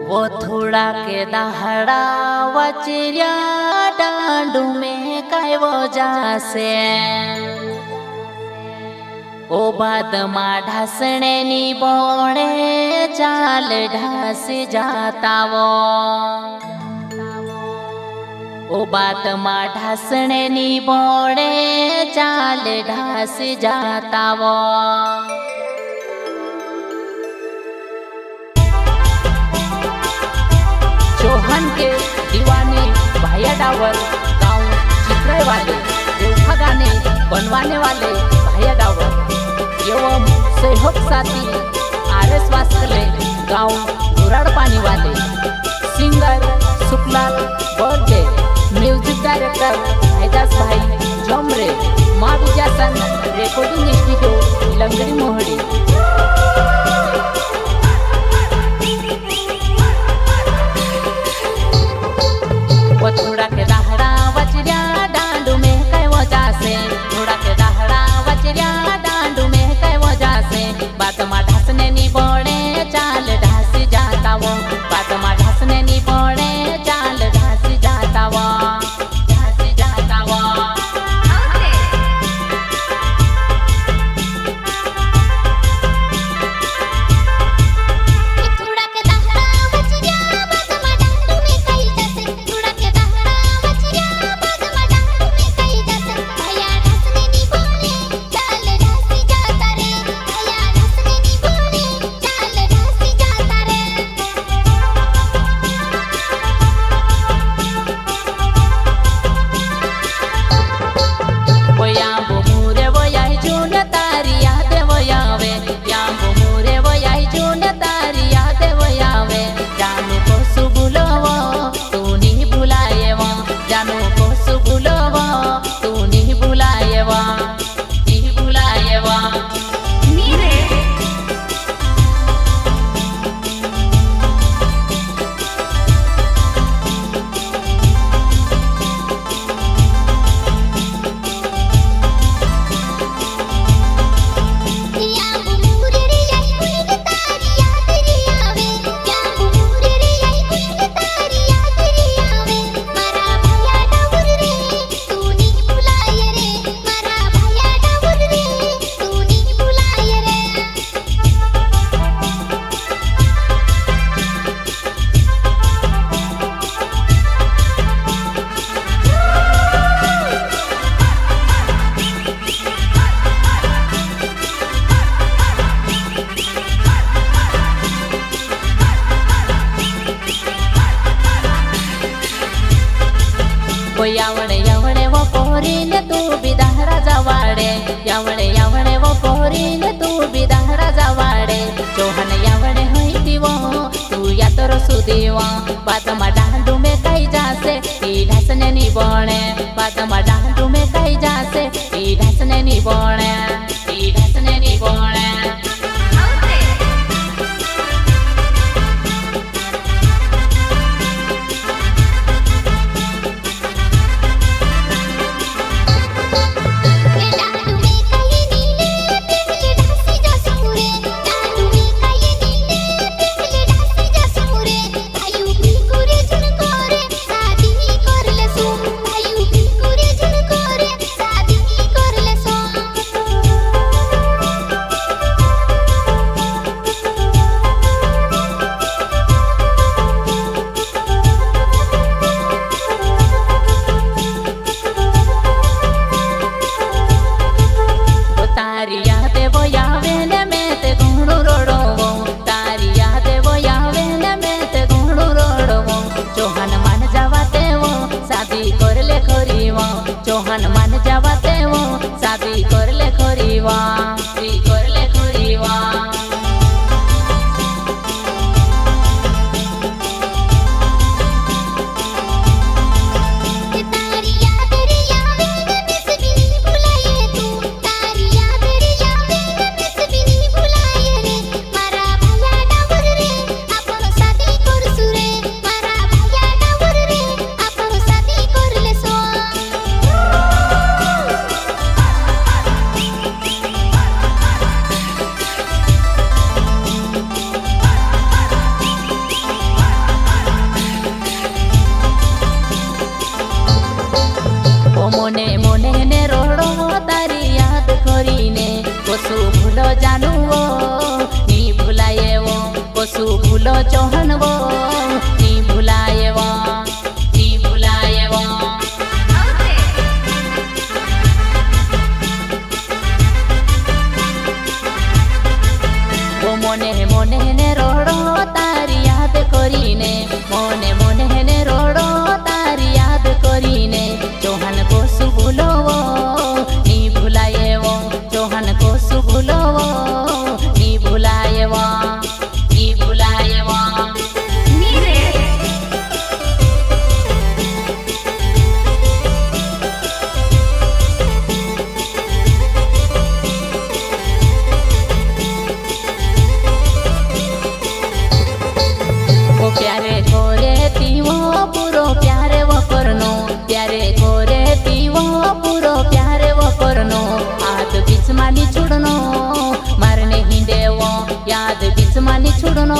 वो थोड़ा के दहड़ा वचिरिया डांडू में काय वो जासे ओ बाद मा ढासणे नी बोणे चाल ढास जाता वो ओ बात मा ढासणे नी बोणे चाल ढास जाता वो चौहान के दीवाने भैया डावर गाँव चित्रे वाले रेवखा गाने बनवाने वाले भैया डावर एवं सहयोग साथी RS वास्कले गाँव घोराड़ पानी वाले singer Sukhlal birthday music director हैदास भाई जोमरे माँ विजयासन रेकॉर्डिंग स्टूडियो लंगड़ी मोहड़ी वो थोड़ा के दहड़ा वचरिया डांडू में कई वजह से थोड़ा के दहड़ा वचरिया डांडू में कई वजह से बात मा ढासने नी बोड़े चाल ढास जाता वो बात मा ढासने नी बोड़े चाल ढास जाता वो ढास जाता वो यावणे यावणे वो पोरीने तू भी दहरा जावाडे यावणे यावणे वो पोरीने तू भी दहरा जावाडे चौहान यावणे होईती वो तू या तो रसुदेवा बात मा डांडू में कई जासे ई ढासने नी बोणे बात मा डांडू में कई जासे ई ढासने नी बोणे ई ढासने नी बोणे चौहान मान जावा ते वो शादी कर ले खोरीवा कर ले खोरीवा चौहान वो नी भुलाए वो नी भुलाए वो वो मोने मोने ने रोड़ो तारी याद करीने मोने मोने ने रोड़ो तारी याद करीने चौहान को सुभुलो वो नी भुलाए वो चौहान को सुभुलो वो नी भुलाए वो नी भुलाए वो प्यारे कोरे तीवो पूरो प्यारे वो करनो प्यारे कोरे तीवो पूरो प्यारे वो करनो आद बीच मानी छुड़नो मारने ही देवो याद बीच मानी छुड़नो